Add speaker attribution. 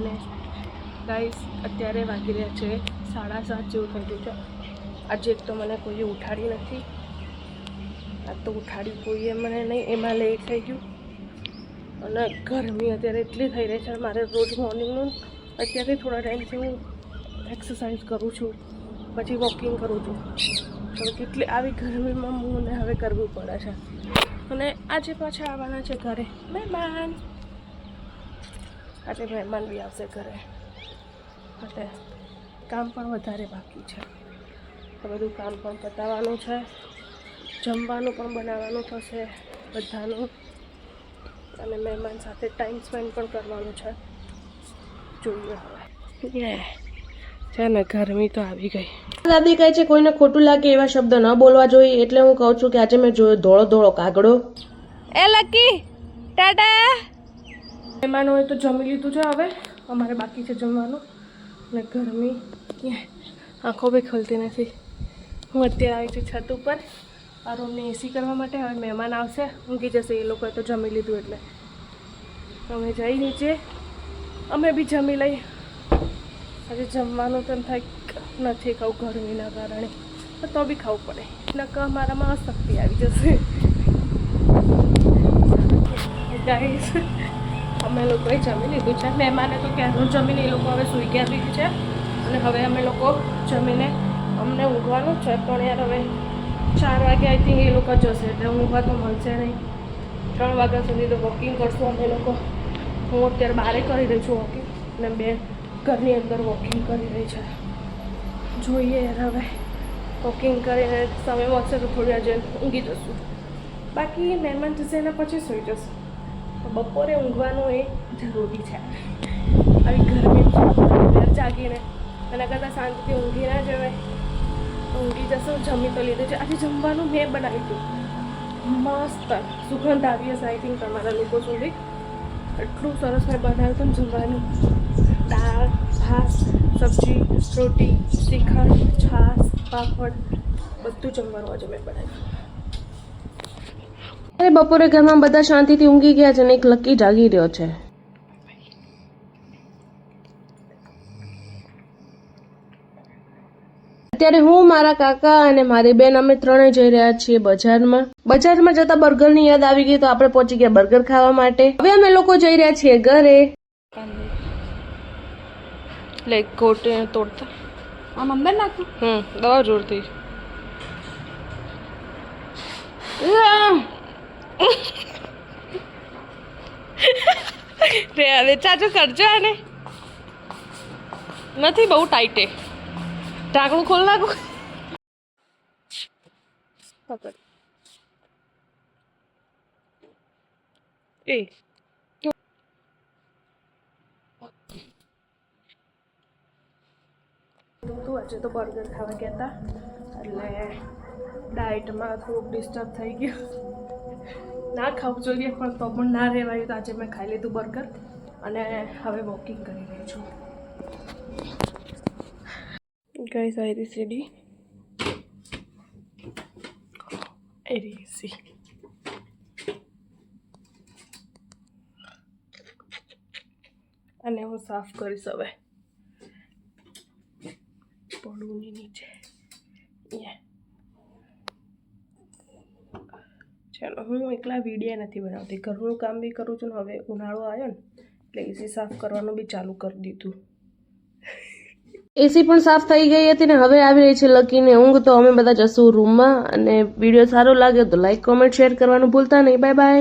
Speaker 1: અને ગાઈસ અત્યારે વાગી રહ્યા છે 7:30 જેવું થઈ ગયું છે. આજે એક તો મને કોઈએ ઉઠાડી નથી, આ તો ઉઠાડી કોઈએ મને નહીં, એમાં લેટ થઈ ગયું. અને ગરમી અત્યારે એટલી થઈ રહી છે. મારે રોજ મોર્નિંગનું અત્યારથી થોડા ટાઈમથી હું એક્સરસાઇઝ કરું છું, પછી વોકિંગ કરું છું. તો કેટલી આવી ગરમીમાં મને હવે કરવું પડે છે. અને આજે પાછા આવવાના છે ઘરે મહેમાન. આજે મહેમાન બી આવશે ઘરે, એટલે કામ પણ વધારે બાકી છે. તો બધું કામ પણ પતાવવાનું છે, જમવાનું પણ બનાવવાનું થશે બધાનું, અને મહેમાન સાથે ટાઈમ સ્પેન્ડ પણ કરવાનું છે. જોઈએ હવે છે ને, ગરમી તો આવી ગઈ. દાદી કહે છે કોઈને ખોટું લાગે એવા શબ્દ ન બોલવા જોઈએ, એટલે હું કહું છું કે આજે મેં જોયો ધોળો ધોળો કાગડો. એ લકી ટાટા. મહેમાન હોય તો જમી લીધું છે, હવે અમારે બાકી છે જમવાનું. અને ગરમી આંખો બી ખુલતી નથી. હું અત્યારે આવી છું છત ઉપર આ રૂમને એસી કરવા માટે. હવે મહેમાન આવશે, ઊંઘી જશે એ લોકોએ તો જમી લીધું એટલે. અમે જઈ નીચે, અમે બી જમી લઈ. આજે જમવાનું તો થાય નથી ખાવું ગરમીના કારણે, તો બી ખાવું પડે, નકર મારામાં અશક્તિ આવી જશે. ગાઈસ અમે લોકોએ જમી લીધું છે. મહેમાને તો ક્યારનું જમીને એ લોકો હવે સૂઈ ગયા બી છે. અને હવે અમે લોકો જમીને અમને ઊંઘવાનું છે, પણ યાર હવે 4 વાગે આઈ થિંક એ લોકો જશે, એટલે ઊંઘવા તો મળશે નહીં. 3 વાગ્યા સુધી તો વોકિંગ કરશું અમે લોકો. હું અત્યારે બહારે કરી રહી છું વોકિંગ, અને બેન ઘરની અંદર વોકિંગ કરી રહી છે. જોઈએ યાર હવે વોકિંગ કરીને સમય મળશે તો થોડી વાર જઈને ઊંઘી જશું. બાકી મહેમાન જશે એના પછી સૂઈ જશું. તો બપોરે ઊંઘવાનું એ જરૂરી છે. આવી ગરમી જાગીને એના કરતાં શાંતિથી ઊંઘી ના જવાય. ઊંઘી જશું. જમી તો લીધું છે. આજે જમવાનું મેં બનાવ્યું હતું, મસ્ત સુગંધ આવી હશે આઈ થિંક તમારા લોકો સુધી. એટલું સરસ મેં બનાવ્યું હતું જમવાનું. દાળ, ભાત, સબ્જી, રોટી, શ્રીખંડ, છાશ, પાપડ, બધું જમવાનું આજે મેં બનાવ્યું. અરે બપોરે ઘરમાં બધા શાંતિથી ઊંઘી ગયા છે ને એક લકી જાગી રહ્યો છે. અત્યારે હું, મારા કાકા અને મારી બેન અમે ત્રણે જઈ રહ્યા છીએ બજારમાં. બજારમાં જતા બર્ગરની યાદ આવી ગઈ, તો આપણે પહોંચી ગયા બર્ગર ખાવા માટે. હવે અમે લોકો જઈ રહ્યા છીએ ઘરે. લાઈક ગોટે તોડતા આમ અંદર નાખું. દવા જોરથી રે ચાચુ કરજો. આને નથી બહુ ટાઈટે. ઢાંકણું ખોલ નાખું. પકડ એ આજે તો બર્ગર ખાવા ગયા હતા, એટલે ડાયટમાં થોડુંક ડિસ્ટર્બ થઈ ગયું. ના ખાવું જોઈએ પણ તો પણ ના રહેવાયું, તો આજે મેં ખાઈ લીધું બર્ગર. અને હવે વોકિંગ કરી રહી છું. ગાઈસ આ રહી સીડી, એ રહી સી. અને હું સાફ કરીશ હવે પડુની નીચે. ચાલો, હું એકલા વિડીયો નથી બનાવતી, ઘરનું કામ બી કરું છું. ને હવે ઉનાળો આવ્યો ને એટલે એસી સાફ કરવાનું બી ચાલુ કરી દીધું. એસી પણ સાફ થઈ ગઈ હતી ને હવે આવી રહી છે લકીને ઊંઘ. તો અમે બધા જશું રૂમમાં. અને વિડીયો સારો લાગે તો લાઈક, કોમેન્ટ, શેર કરવાનું ભૂલતા નહીં. Bye bye.